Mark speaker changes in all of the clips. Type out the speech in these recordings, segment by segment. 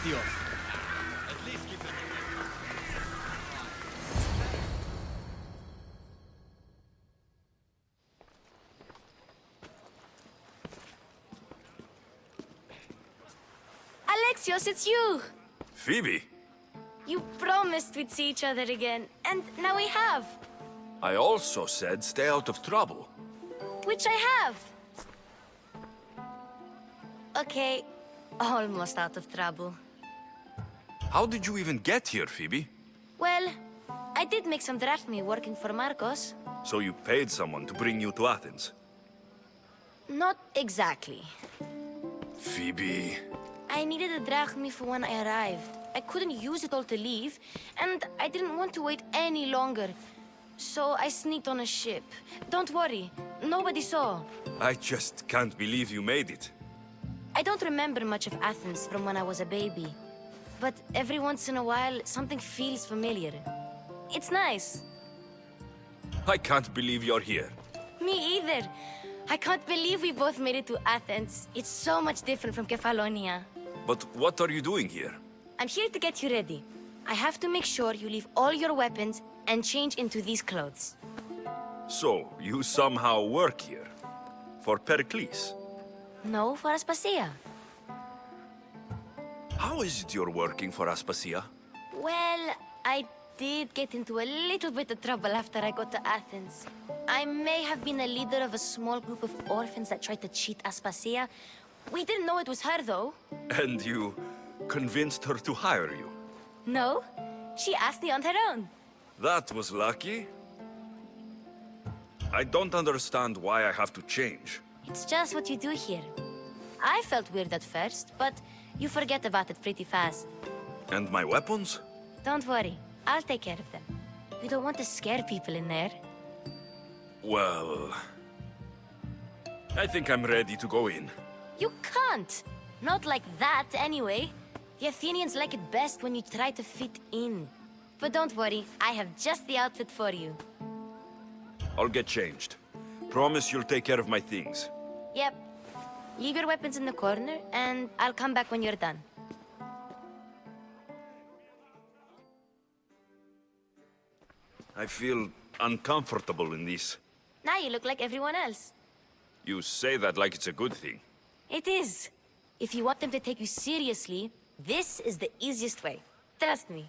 Speaker 1: Dios.
Speaker 2: At least give them
Speaker 3: Alexios, it's you!
Speaker 4: Phoebe,
Speaker 3: You promised we'd see each other again, and now we have.
Speaker 4: I also said stay out of trouble.
Speaker 3: Which I have. Okay, almost out of trouble.
Speaker 4: How did you even get here, Phoebe?
Speaker 3: Well, I did make some drachmae working for Marcos.
Speaker 4: So you paid someone to bring you to Athens?
Speaker 3: Not exactly.
Speaker 4: Phoebe...
Speaker 3: I needed a drachmae for when I arrived. I couldn't use it all to leave, and I didn't want to wait any longer. So I sneaked on a ship. Don't worry, nobody saw.
Speaker 4: I just can't believe you made it.
Speaker 3: I don't remember much of Athens from when I was a baby. But every once in a while, something feels familiar. It's nice.
Speaker 4: I can't believe you're here.
Speaker 3: Me either. I can't believe we both made it to Athens. It's so much different from Kefalonia.
Speaker 4: But what are you doing here?
Speaker 3: I'm here to get you ready. I have to make sure you leave all your weapons and change into these clothes.
Speaker 4: So, you somehow work here? For Perikles?
Speaker 3: No, for Aspasia.
Speaker 4: How is it you're working for Aspasia?
Speaker 3: Well, I did get into a little bit of trouble after I got to Athens. I may have been a leader of a small group of orphans that tried to cheat Aspasia. We didn't know it was her, though.
Speaker 4: And you convinced her to hire you?
Speaker 3: No, she asked me on her own.
Speaker 4: That was lucky. I don't understand why I have to change.
Speaker 3: It's just what you do here. I felt weird at first, but you forget about it pretty fast.
Speaker 4: And my weapons?
Speaker 3: Don't worry, I'll take care of them. You don't want to scare people in there.
Speaker 4: Well... I think I'm ready to go in.
Speaker 3: You can't! Not like that, anyway. The Athenians like it best when you try to fit in. But don't worry, I have just the outfit for you.
Speaker 4: I'll get changed. Promise you'll take care of my things.
Speaker 3: Yep. Leave your weapons in the corner, and I'll come back when you're done.
Speaker 4: I feel uncomfortable in this.
Speaker 3: Now you look like everyone else.
Speaker 4: You say that like it's a good thing.
Speaker 3: It is. If you want them to take you seriously, this is the easiest way. Trust me.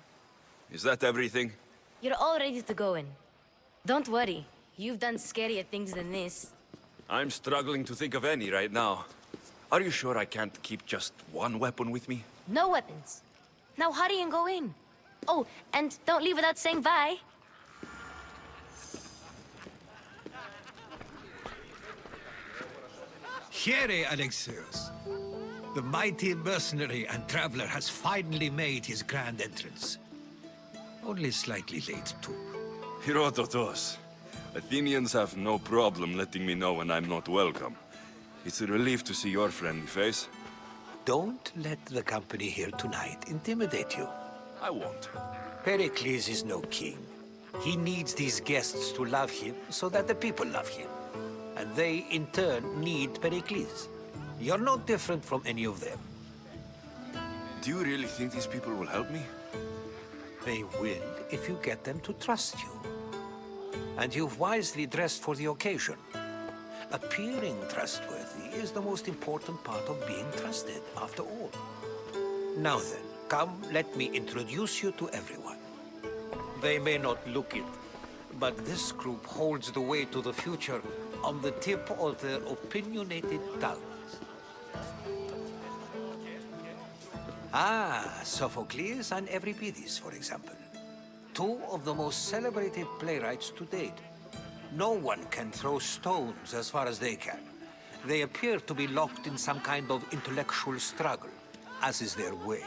Speaker 4: Is that everything?
Speaker 3: You're all ready to go in. Don't worry. You've done scarier things than this.
Speaker 4: I'm struggling to think of any right now. Are you sure I can't keep just one weapon with me?
Speaker 3: No weapons. Now hurry and go in. Oh, and don't leave without saying bye.
Speaker 5: Here, Alexios. The mighty mercenary and traveler has finally made his grand entrance. Only slightly late, too.
Speaker 4: Herodotus. Athenians have no problem letting me know when I'm not welcome. It's a relief to see your friendly face.
Speaker 6: Don't let the company here tonight intimidate you.
Speaker 4: I won't.
Speaker 6: Pericles is no king. He needs these guests to love him so that the people love him. And they, in turn, need Pericles. You're no different from any of them.
Speaker 4: Do you really think these people will help me?
Speaker 6: They will if you get them to trust you. And you've wisely dressed for the occasion. Appearing trustworthy is the most important part of being trusted, after all. Now then, come, let me introduce you to everyone. They may not look it, but this group holds the way to the future on the tip of their opinionated tongues. Ah, Sophocles and Euripides, for example. Two of the most celebrated playwrights to date. No one can throw stones as far as they can. They appear to be locked in some kind of intellectual struggle, as is their way.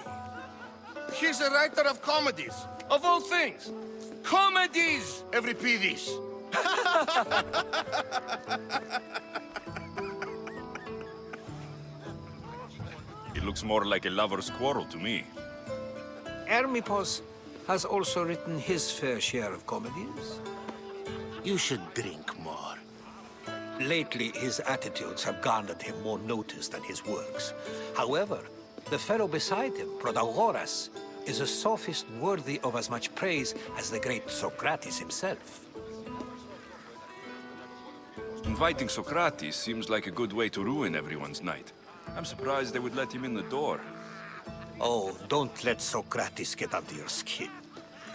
Speaker 7: He's a writer of comedies, of all things. Comedies, Euripides.
Speaker 4: It looks more like a lover's quarrel to me.
Speaker 6: Hermippos has also written his fair share of comedies. You should drink more. Lately, his attitudes have garnered him more notice than his works. However, The fellow beside him, Protagoras, is a sophist worthy of as much praise as the great Socrates himself.
Speaker 4: Inviting Socrates seems like a good way to ruin everyone's night. I'm surprised they would let him in the door.
Speaker 6: Oh, don't let Socrates get under your skin.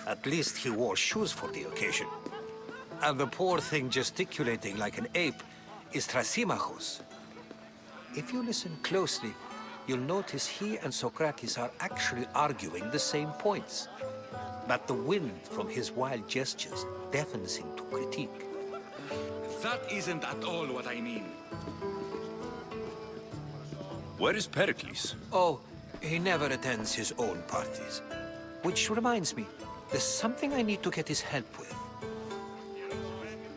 Speaker 6: At least he wore shoes for the occasion. And the poor thing gesticulating like an ape is Thrasymachos. If you listen closely, you'll notice he and Socrates are actually arguing the same points. But the wind from his wild gestures deafens him to critique.
Speaker 2: That isn't at all what I mean.
Speaker 4: Where is Perikles?
Speaker 6: Oh, he never attends his own parties. Which reminds me, there's something I need to get his help with.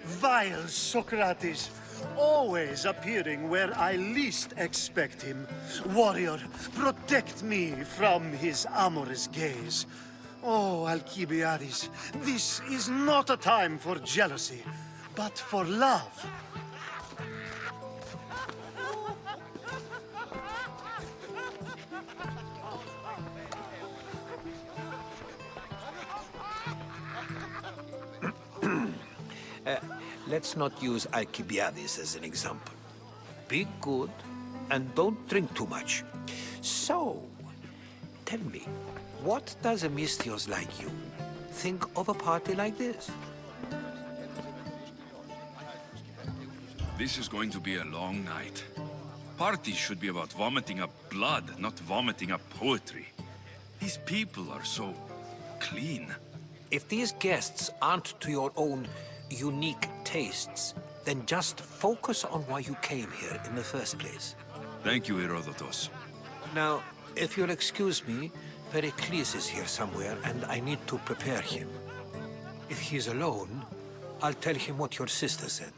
Speaker 1: Vile Socrates, always appearing where I least expect him. Warrior, protect me from his amorous gaze. Oh, Alcibiades, this is not a time for jealousy, but for love.
Speaker 6: Let's not use Alcibiades as an example. Be good and don't drink too much. So, tell me, what does a Mystios like you think of a party like this?
Speaker 4: This is going to be a long night. Parties should be about vomiting up blood, not vomiting up poetry. These people are so clean.
Speaker 6: If these guests aren't to your own unique tastes, then just focus on why you came here in the first place.
Speaker 4: Thank you, Herodotus.
Speaker 6: Now, if you'll excuse me, Perikles is here somewhere, and I need to prepare him. If he's alone, I'll tell him what your sister said.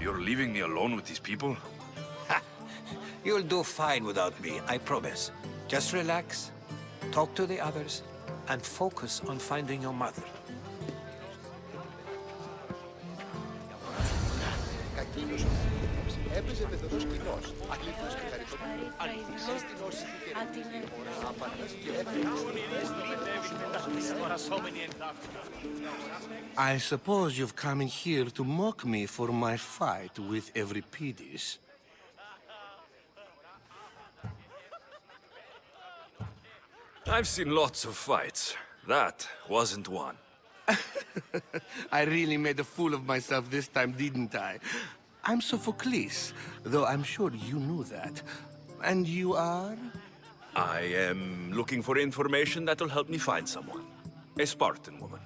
Speaker 4: You're leaving me alone with these people?
Speaker 6: You'll do fine without me, I promise. Just relax, talk to the others, and focus on finding your mother.
Speaker 8: Έπαιζε πεθερός κοινός, αλήθως και χαριτωμένος, ανοιχτός στην όση
Speaker 7: I suppose you've come in here to mock me for my fight with Euripides.
Speaker 4: I've seen lots of fights. That wasn't one.
Speaker 7: I really made a fool of myself this time, didn't I? I'm Sophocles, though I'm sure you knew that. And you are?
Speaker 4: I am looking for information that'll help me find someone. A Spartan woman.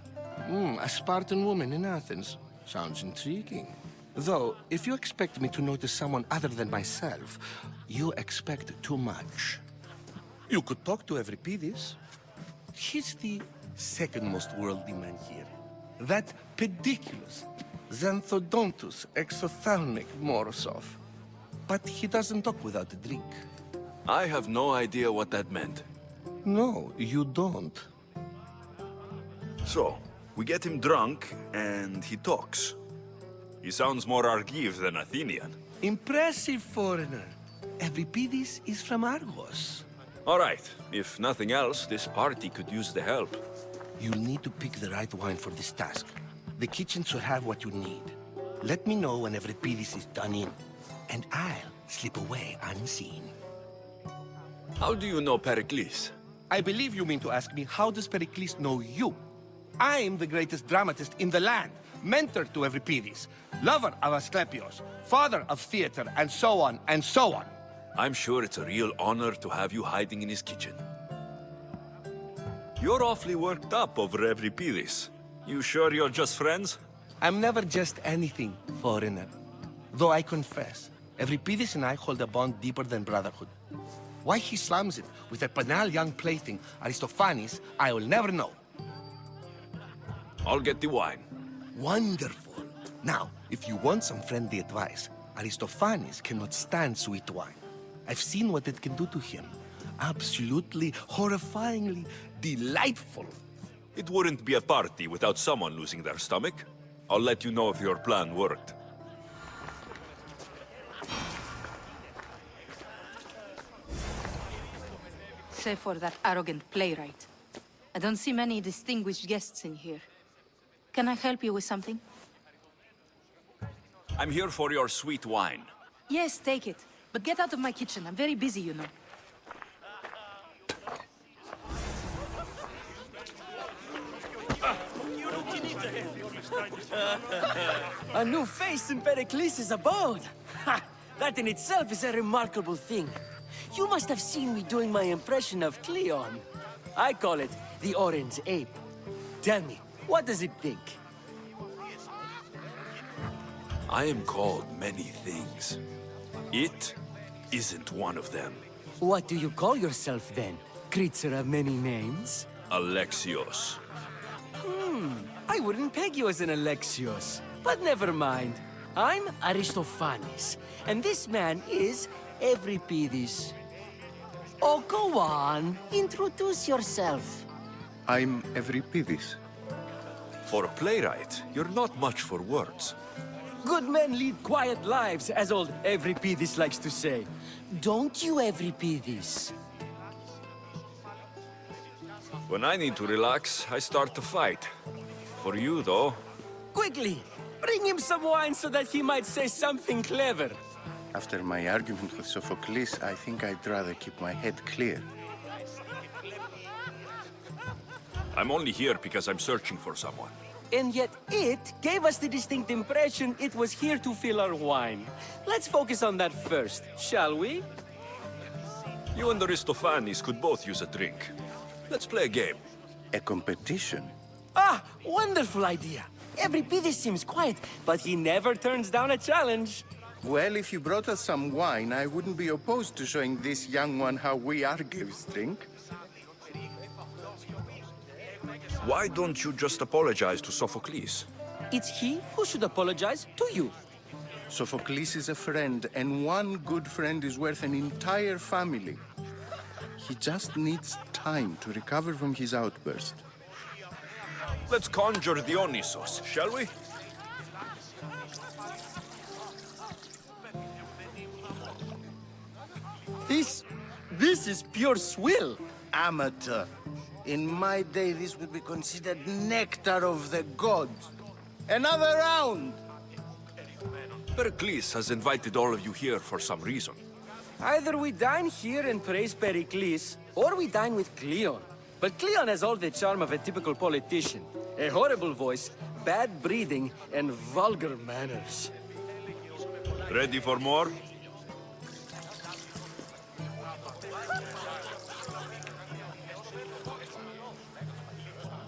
Speaker 7: A Spartan woman in Athens. Sounds intriguing. Though, if you expect me to notice someone other than myself, you expect too much. You could talk to Euripides. He's the second most worldly man here. That pediculous, xanthodontus, exophthalmic Morosov. But he doesn't talk without a drink.
Speaker 4: I have no idea what that meant.
Speaker 7: No, you don't.
Speaker 4: So, we get him drunk, and he talks. He sounds more Argive than Athenian.
Speaker 7: Impressive, foreigner. Euripides is from Argos.
Speaker 4: All right, if nothing else, this party could use the help.
Speaker 7: You'll need to pick the right wine for this task. The kitchen should have what you need. Let me know when Euripides is done in, and I'll slip away unseen.
Speaker 4: How do you know Perikles?
Speaker 7: I believe you mean to ask me, how does Perikles know you? I'm the greatest dramatist in the land, mentor to Euripides, lover of Asclepios, father of theater, and so on, and so on.
Speaker 4: I'm sure it's a real honor to have you hiding in his kitchen. You're awfully worked up over Euripides. You sure you're just friends?
Speaker 7: I'm never just anything, foreigner. Though I confess, Euripides and I hold a bond deeper than brotherhood. Why he slams it with that banal young plaything, Aristophanes, I will never know.
Speaker 4: I'll get the wine.
Speaker 7: Wonderful. Now, if you want some friendly advice, Aristophanes cannot stand sweet wine. I've seen what it can do to him. Absolutely, horrifyingly delightful.
Speaker 4: It wouldn't be a party without someone losing their stomach. I'll let you know if your plan worked.
Speaker 9: Except for that arrogant playwright. I don't see many distinguished guests in here. Can I help you with something?
Speaker 4: I'm here for your sweet wine.
Speaker 9: Yes, take it. But get out of my kitchen. I'm very busy, you know.
Speaker 10: A new face in Perikles' abode! Ha! That in itself is a remarkable thing. You must have seen me doing my impression of Cleon. I call it the Orange Ape. Tell me, what does it think?
Speaker 4: I am called many things. It isn't one of them.
Speaker 10: What do you call yourself then? Creature of many names?
Speaker 4: Alexios.
Speaker 10: I wouldn't peg you as an Alexios. But never mind. I'm Aristophanes, and this man is Euripides. Oh, go on. Introduce yourself.
Speaker 11: I'm Euripides.
Speaker 4: For a playwright, you're not much for words.
Speaker 10: Good men lead quiet lives, as old Euripides likes to say. Don't you, Euripides?
Speaker 4: When I need to relax, I start to fight. For you, though,
Speaker 10: Quickly, bring him some wine so that he might say something clever.
Speaker 11: After my argument with Sophocles, I think I'd rather keep my head clear.
Speaker 4: I'm only here because I'm searching for someone.
Speaker 10: And yet it gave us the distinct impression it was here to fill our wine. Let's focus on that first, shall we?
Speaker 4: You and Aristophanes could both use a drink. Let's play a game.
Speaker 11: A competition?
Speaker 10: Ah, wonderful idea. Euripides seems quiet, but he never turns down a challenge.
Speaker 11: Well, if you brought us some wine, I wouldn't be opposed to showing this young one how we Argives drink.
Speaker 4: Why don't you just apologize to Sophocles?
Speaker 10: It's he who should apologize to you.
Speaker 11: Sophocles is a friend, and one good friend is worth an entire family. He just needs time to recover from his outburst.
Speaker 4: Let's conjure Dionysos, shall we?
Speaker 10: This is pure swill.
Speaker 11: Amateur. In my day, this would be considered nectar of the gods. Another round!
Speaker 4: Perikles has invited all of you here for some reason.
Speaker 10: Either we dine here and praise Perikles, or we dine with Cleon. But Cleon has all the charm of a typical politician. A horrible voice, bad breeding, and vulgar manners.
Speaker 4: Ready for more?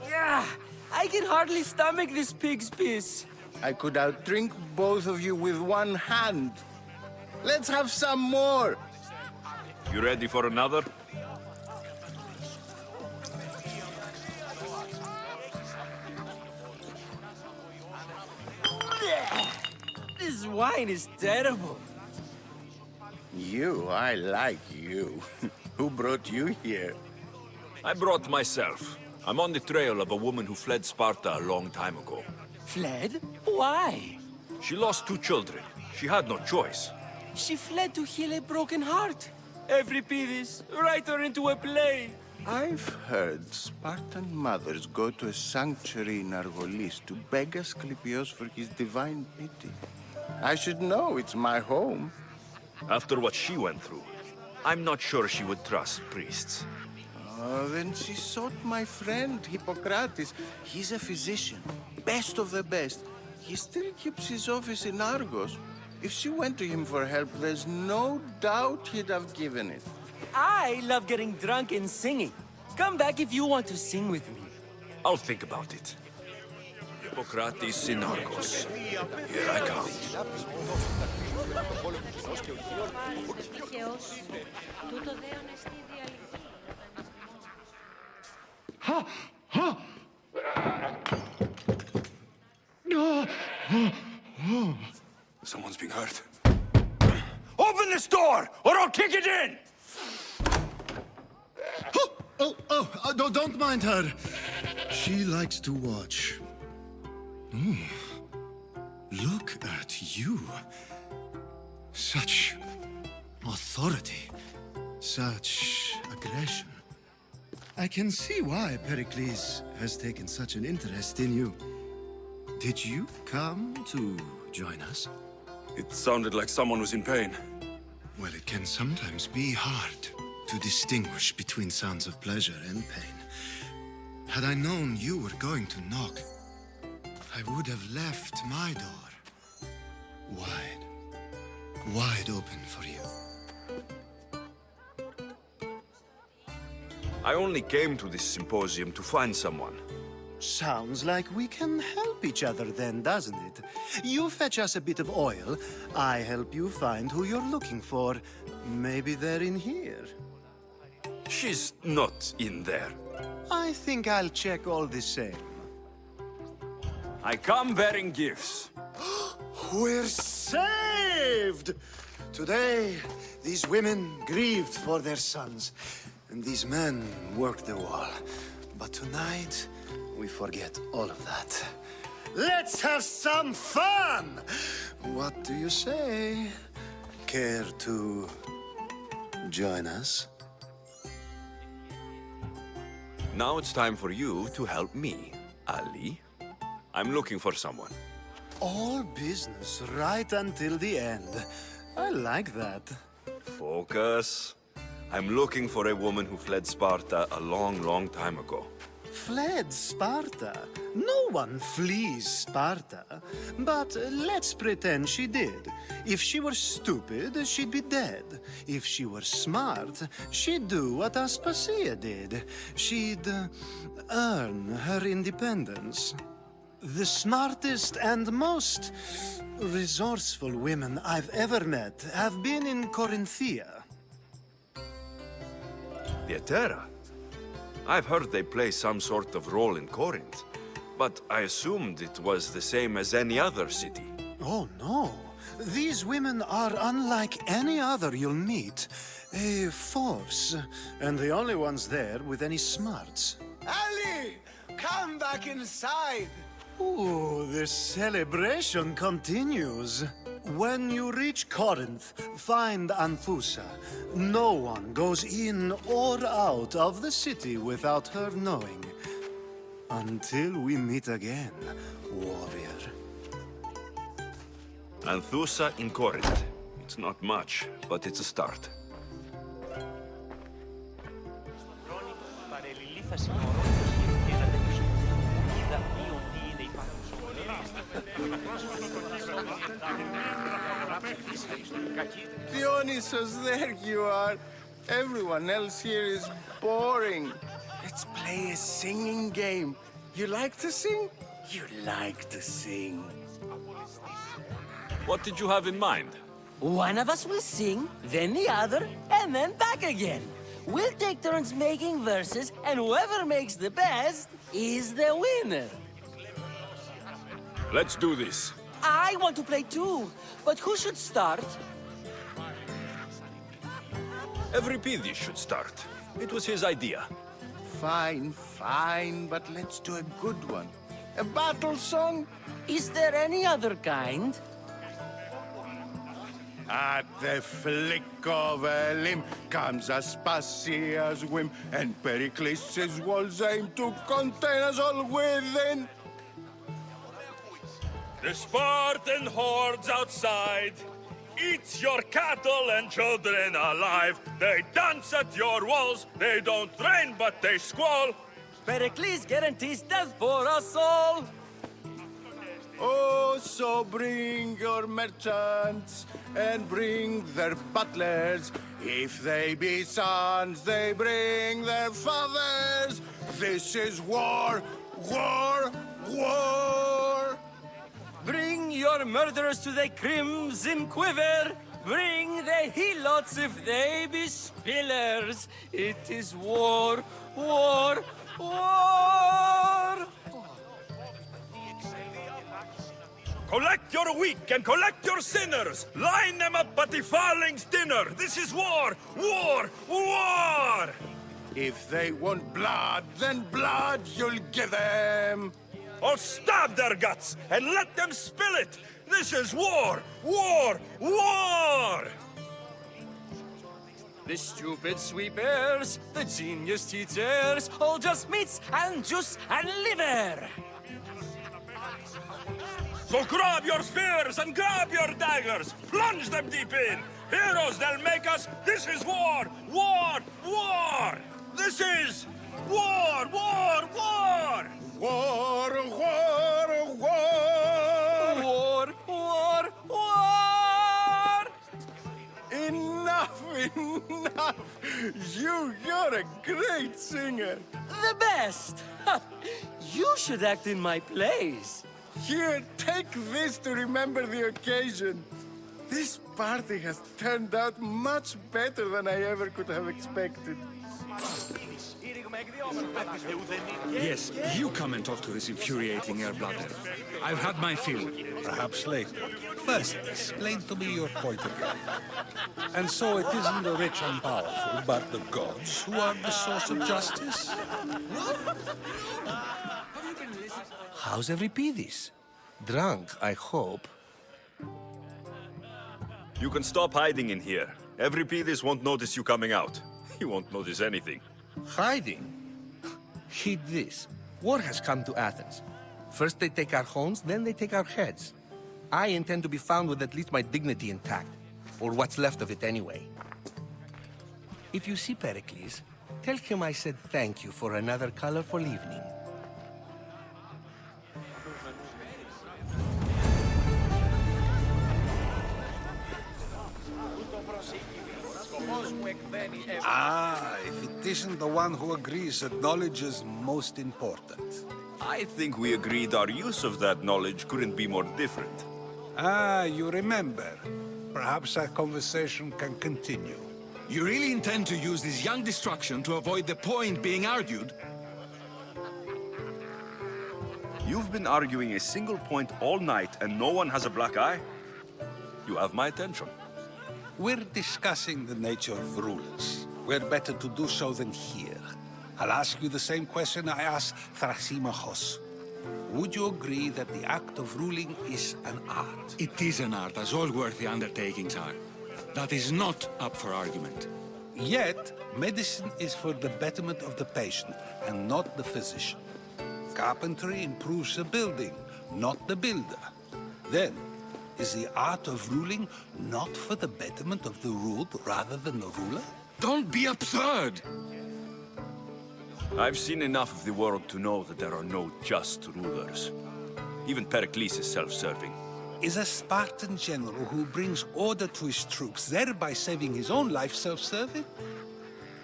Speaker 10: Yeah, I can hardly stomach this pig's piss.
Speaker 11: I could outdrink both of you with one hand. Let's have some more!
Speaker 4: You ready for another?
Speaker 10: This wine is terrible.
Speaker 11: You, I like you. Who brought you here?
Speaker 4: I brought myself. I'm on the trail of a woman who fled Sparta a long time ago.
Speaker 10: Fled? Why?
Speaker 4: She lost 2 children. She had no choice.
Speaker 10: She fled to heal a broken heart. Euripides, write her into a play.
Speaker 11: I've heard Spartan mothers go to a sanctuary in Argolis to beg Asclepios for his divine pity. I should know, it's my home.
Speaker 4: After what she went through, I'm not sure she would trust priests.
Speaker 11: Oh, then she sought my friend, Hippocrates. He's a physician, best of the best. He still keeps his office in Argos. If she went to him for help, there's no doubt he'd have given it.
Speaker 10: I love getting drunk and singing. Come back if you want to sing with me.
Speaker 4: I'll think about it. Hippocrates in Argos. Here I come. Someone's being hurt. Open this door, or I'll kick it in!
Speaker 1: Don't mind her. She likes to watch. Look at you. Such authority. Such aggression. I can see why Perikles has taken such an interest in you. Did you come to join us?
Speaker 4: It sounded like someone was in pain.
Speaker 1: Well, it can sometimes be hard to distinguish between sounds of pleasure and pain. Had I known you were going to knock, I would have left my door wide open for you.
Speaker 4: I only came to this symposium to find someone.
Speaker 1: Sounds like we can help each other then, doesn't it? You fetch us a bit of oil, I help you find who you're looking for. Maybe they're in here.
Speaker 4: She's not in there.
Speaker 1: I think I'll check all the same.
Speaker 4: I come bearing gifts.
Speaker 1: We're saved! Today, these women grieved for their sons, and these men worked the wall. But tonight, we forget all of that. Let's have some fun! What do you say? Care to join us?
Speaker 4: Now it's time for you to help me, Ali. I'm looking for someone.
Speaker 1: All business right until the end. I like that.
Speaker 4: Focus. I'm looking for a woman who fled Sparta a long, long time ago.
Speaker 1: Fled Sparta? No one flees Sparta. But let's pretend she did. If she were stupid, she'd be dead. If she were smart, she'd do what Aspasia did. She'd earn her independence. The smartest and most resourceful women I've ever met have been in Corinthia.
Speaker 4: Theatera? I've heard they play some sort of role in Corinth, but I assumed it was the same as any other city.
Speaker 1: Oh, no. These women are unlike any other you'll meet. A force, and the only ones there with any smarts.
Speaker 11: Ali! Come back inside!
Speaker 1: Ooh, the celebration continues. When you reach Corinth, find Anthusa. No one goes in or out of the city without her knowing. Until we meet again, warrior.
Speaker 4: Anthusa in Corinth. It's not much, but it's a start.
Speaker 11: Dionysus, there you are. Everyone else here is boring. Let's play a singing game. You like to sing? You like to sing.
Speaker 4: What did you have in mind?
Speaker 10: One of us will sing, then the other, and then back again. We'll take turns making verses, and whoever makes the best is the winner.
Speaker 4: Let's do this.
Speaker 10: I want to play too, but who should start?
Speaker 4: Euripides should start. It was his idea.
Speaker 11: Fine, fine, but let's do a good one. A battle song?
Speaker 10: Is there any other kind?
Speaker 11: At the flick of a limb comes Aspasia's whim, and Perikles' walls aim to contain us all within.
Speaker 4: The Spartan hordes outside eats your cattle and children alive. They dance at your walls. They don't train, but they squall.
Speaker 10: Perikles guarantees death for us all.
Speaker 11: Oh, so bring your merchants and bring their butlers. If they be sons, they bring their fathers. This is war, war, war.
Speaker 10: Bring your murderers to the crimson quiver. Bring the helots if they be spillers. It is war, war, war.
Speaker 4: Collect your weak and collect your sinners. Line them up at the Farling's dinner. This is war, war, war.
Speaker 11: If they want blood, then blood you'll give them.
Speaker 4: I'll stab their guts and let them spill it. This is war, war, war.
Speaker 10: The stupid sweepers, the genius teachers, all just meats and juice and liver.
Speaker 4: So grab your spears and grab your daggers. Plunge them deep in. Heroes they'll make us. This is war. War. War. This is war. War. War.
Speaker 11: War, war, war!
Speaker 10: War, war, war!
Speaker 11: Enough, enough! You're a great singer!
Speaker 10: The best! Ha! You should act in my plays.
Speaker 11: Here, take this to remember the occasion. This party has turned out much better than I ever could have expected.
Speaker 2: Yes, you come and talk to this infuriating air-blooder. I've had my fill.
Speaker 12: Perhaps later. First, explain to me your point again. And so it isn't the rich and powerful, but the gods who are the source of justice?
Speaker 7: How's Euripides? Drunk, I hope.
Speaker 4: You can stop hiding in here. Euripides won't notice you coming out. He won't notice anything.
Speaker 7: Hiding? Heed this. War has come to Athens. First they take our homes, then they take our heads. I intend to be found with at least my dignity intact. Or what's left of it anyway. If you see Perikles, tell him I said thank you for another colorful evening.
Speaker 12: Ah, if it isn't the one who agrees that knowledge is most important.
Speaker 4: I think we agreed our use of that knowledge couldn't be more different.
Speaker 12: Ah, you remember. Perhaps our conversation can continue.
Speaker 2: You really intend to use this young destruction to avoid the point being argued?
Speaker 4: You've been arguing a single point all night and no one has a black eye? You have my attention.
Speaker 12: We're discussing the nature of rulers. Where better to do so than here? I'll ask you the same question I asked Thrasymachos. Would you agree that the act of ruling is an art?
Speaker 2: It is an art, as all worthy undertakings are. That is not up for argument.
Speaker 12: Yet, medicine is for the betterment of the patient, and not the physician. Carpentry improves the building, not the builder. Then, is the art of ruling not for the betterment of the ruled rather than the ruler?
Speaker 2: Don't be absurd!
Speaker 4: I've seen enough of the world to know that there are no just rulers. Even Perikles is self-serving.
Speaker 12: Is a Spartan general who brings order to his troops, thereby saving his own life, self-serving?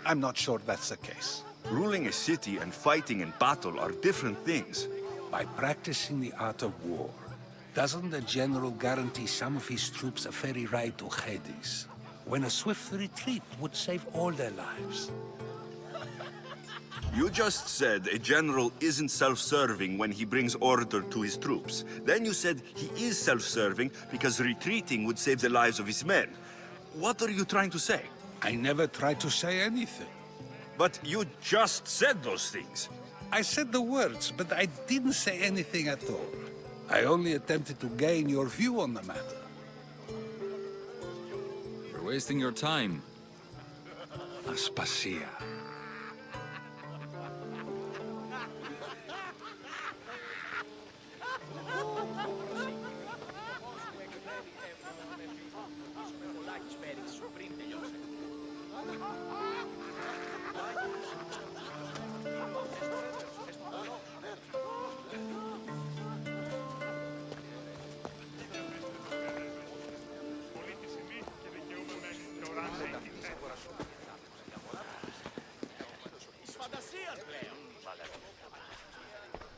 Speaker 12: I'm not sure that's the case.
Speaker 4: Ruling a city and fighting in battle are different things.
Speaker 12: By practicing the art of war, doesn't the general guarantee some of his troops a ferry ride to Hades, when a swift retreat would save all their lives?
Speaker 4: You just said a general isn't self-serving when he brings order to his troops. Then you said he is self-serving because retreating would save the lives of his men. What are you trying to say?
Speaker 12: I never tried to say anything.
Speaker 4: But you just said those things.
Speaker 12: I said the words, but I didn't say anything at all. I only attempted to gain your view on the matter.
Speaker 2: You're wasting your time. Aspasia.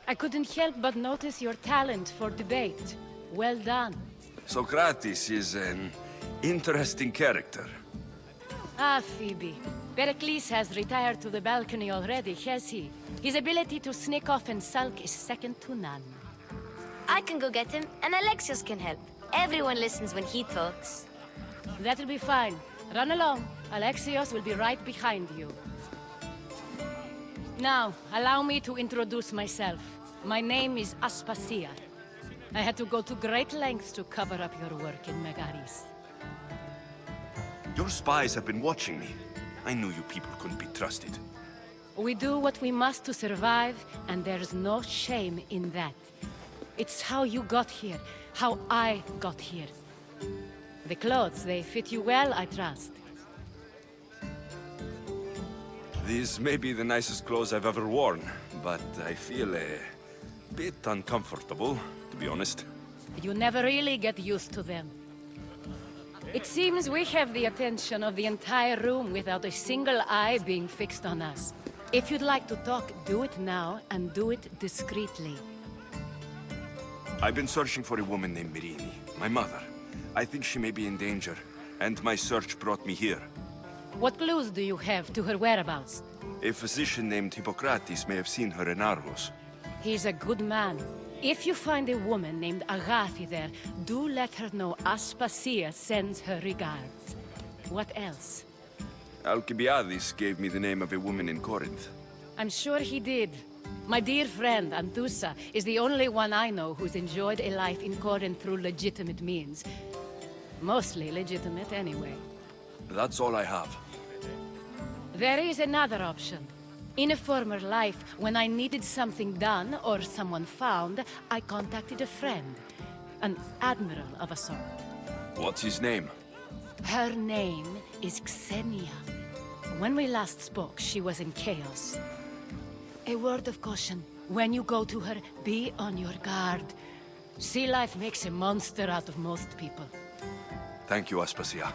Speaker 13: I couldn't help but notice your talent for debate. Well done.
Speaker 4: Socrates is an interesting character.
Speaker 13: Ah, Phoebe. Pericles has retired to the balcony already, has he? His ability to sneak off and sulk is second to none.
Speaker 3: I can go get him, and Alexios can help. Everyone listens when he talks.
Speaker 13: That'll be fine. Run along. Alexios will be right behind you. Now, allow me to introduce myself. My name is Aspasia. I had to go to great lengths to cover up your work in Megaris.
Speaker 4: Your spies have been watching me. I knew you people couldn't be trusted.
Speaker 13: We do what we must to survive, and there's no shame in that. It's how you got here, how I got here. The clothes, they fit you well, I trust.
Speaker 4: These may be the nicest clothes I've ever worn, but I feel a bit uncomfortable, to be honest.
Speaker 13: You never really get used to them. It seems we have the attention of the entire room without a single eye being fixed on us. If you'd like to talk, do it now, and do it discreetly.
Speaker 4: I've been searching for a woman named Mirini, my mother. I think she may be in danger, and my search brought me here.
Speaker 13: What clues do you have to her whereabouts?
Speaker 4: A physician named Hippocrates may have seen her in Argos.
Speaker 13: He's a good man. If you find a woman named Agathi there, do let her know Aspasia sends her regards. What else?
Speaker 4: Alcibiades gave me the name of a woman in Corinth.
Speaker 13: I'm sure he did. My dear friend, Anthusa, is the only one I know who's enjoyed a life in Corinth through legitimate means. Mostly legitimate, anyway.
Speaker 4: That's all I have.
Speaker 13: There is another option. In a former life, when I needed something done or someone found, I contacted a friend. An admiral of a sort.
Speaker 4: What's his name?
Speaker 13: Her name is Xenia. When we last spoke, she was in chaos. A word of caution. When you go to her, be on your guard. Sea life makes a monster out of most people.
Speaker 4: Thank you, Aspasia.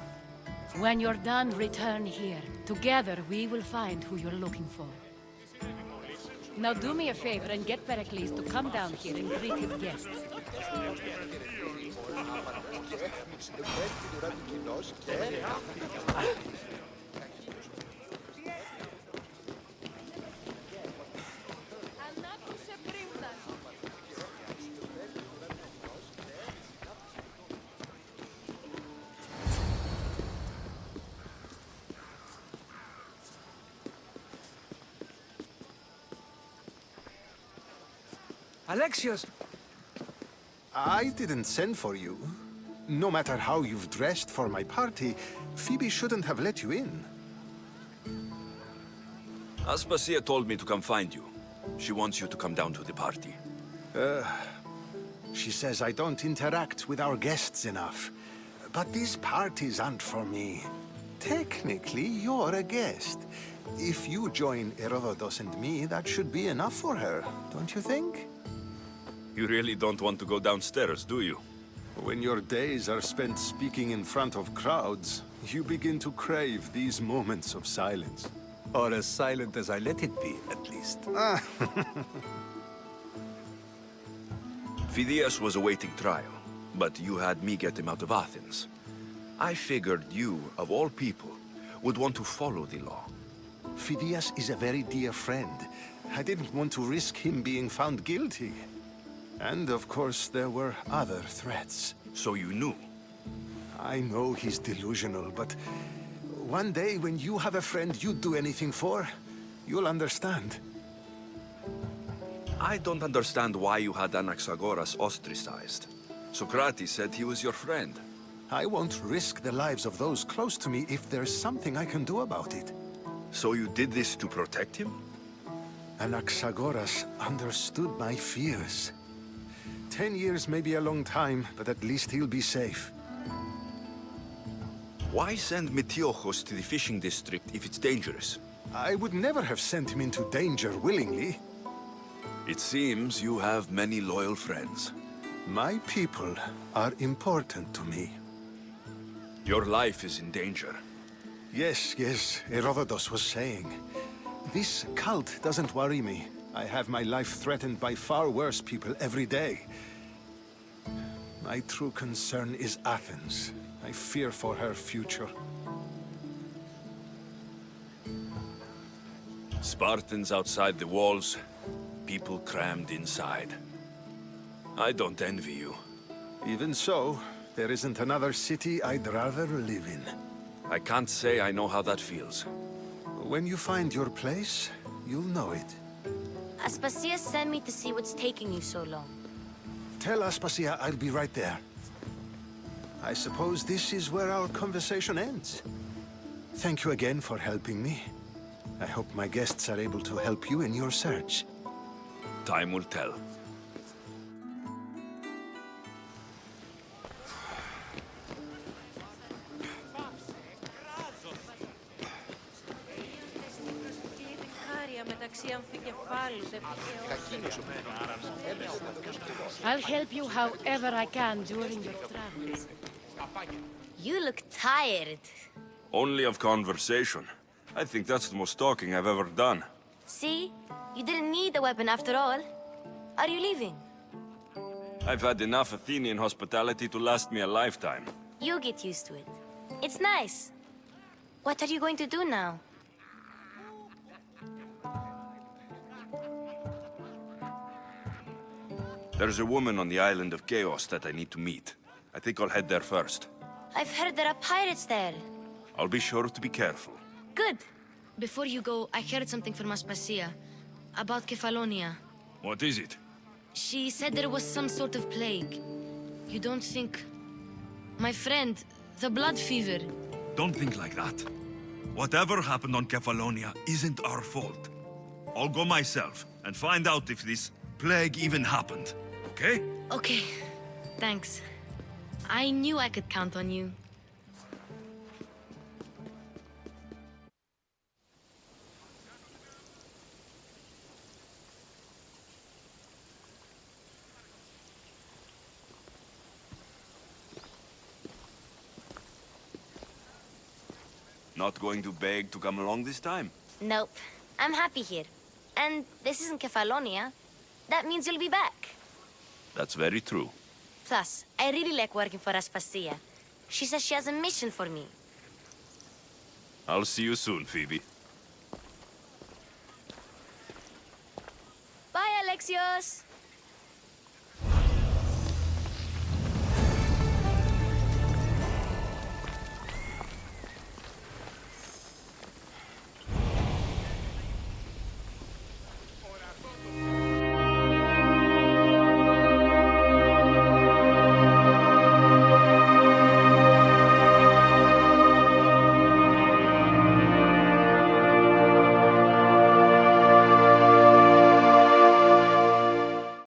Speaker 13: When you're done, return here. Together, we will find who you're looking for. Now do me a favor and get Perikles to come down here and greet his guests.
Speaker 14: Alexios! I didn't send for you. No matter how you've dressed for my party, Phoebe shouldn't have let you in.
Speaker 4: Aspasia told me to come find you. She wants you to come down to the party.
Speaker 14: She says I don't interact with our guests enough. But these parties aren't for me. Technically, you're a guest. If you join Herodotus and me, that should be enough for her, don't you think?
Speaker 4: You really don't want to go downstairs, do you?
Speaker 14: When your days are spent speaking in front of crowds, you begin to crave these moments of silence.
Speaker 5: Or as silent as I let it be, at least.
Speaker 4: Phidias was awaiting trial, but you had me get him out of Athens. I figured you, of all people, would want to follow the law.
Speaker 14: Phidias is a very dear friend. I didn't want to risk him being found guilty. And of course, there were other threats.
Speaker 4: So you knew?
Speaker 14: I know he's delusional, but one day when you have a friend you'd do anything for, you'll understand.
Speaker 4: I don't understand why you had Anaxagoras ostracized. Socrates said he was your friend.
Speaker 14: I won't risk the lives of those close to me if there's something I can do about it.
Speaker 4: So you did this to protect him?
Speaker 14: Anaxagoras understood my fears. 10 years may be a long time, but at least he'll be safe.
Speaker 4: Why send Metiochos to the fishing district if it's dangerous?
Speaker 14: I would never have sent him into danger willingly.
Speaker 4: It seems you have many loyal friends.
Speaker 14: My people are important to me.
Speaker 4: Your life is in danger.
Speaker 14: Yes, Herodotus was saying. This cult doesn't worry me. I have my life threatened by far worse people every day. My true concern is Athens. I fear for her future.
Speaker 4: Spartans outside the walls, people crammed inside. I don't envy you.
Speaker 14: Even so, there isn't another city I'd rather live in.
Speaker 4: I can't say I know how that feels.
Speaker 14: When you find your place, you'll know it.
Speaker 3: Aspasia sent me to see what's taking you so long.
Speaker 14: Tell Aspasia I'll be right there. I suppose this is where our conversation ends. Thank you again for helping me. I hope my guests are able to help you in your search.
Speaker 4: Time will tell.
Speaker 13: I'll help you however I can during your travels.
Speaker 3: You look tired.
Speaker 4: Only of conversation. I think that's the most talking I've ever done.
Speaker 3: See? You didn't need the weapon after all. Are you leaving?
Speaker 4: I've had enough Athenian hospitality to last me a lifetime.
Speaker 3: You'll get used to it. It's nice. What are you going to do now?
Speaker 4: There's a woman on the island of Chaos that I need to meet. I think I'll head there first.
Speaker 3: I've heard there are pirates there.
Speaker 4: I'll be sure to be careful.
Speaker 3: Good. Before you go, I heard something from Aspasia. About Kefalonia.
Speaker 4: What is it?
Speaker 3: She said there was some sort of plague. You don't think... My friend, the blood fever.
Speaker 4: Don't think like that. Whatever happened on Kefalonia isn't our fault. I'll go myself and find out if this plague even happened. Okay?
Speaker 3: Okay. Thanks. I knew I could count on you.
Speaker 4: Not going to beg to come along this time?
Speaker 3: Nope. I'm happy here. And this isn't Kefalonia. That means you'll be back.
Speaker 4: That's very true.
Speaker 3: Plus, I really like working for Aspasia. She says she has a mission for me.
Speaker 4: I'll see you soon, Phoebe.
Speaker 3: Bye, Alexios!